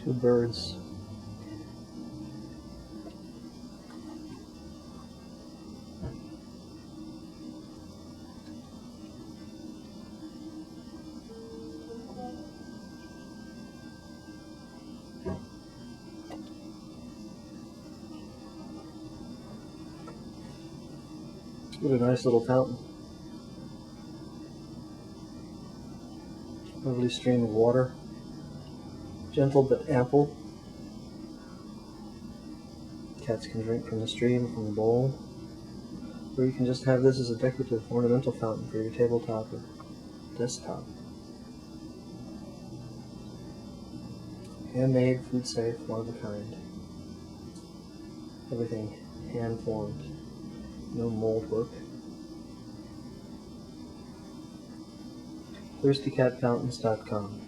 Two birds. What a nice little fountain. Lovely stream of water. Gentle but ample. Cats can drink from the stream, from the bowl. Or you can just have this as a decorative ornamental fountain for your tabletop or desktop. Handmade, food safe, one of a kind. Everything hand formed. No mold work. ThirstyCatFountains.com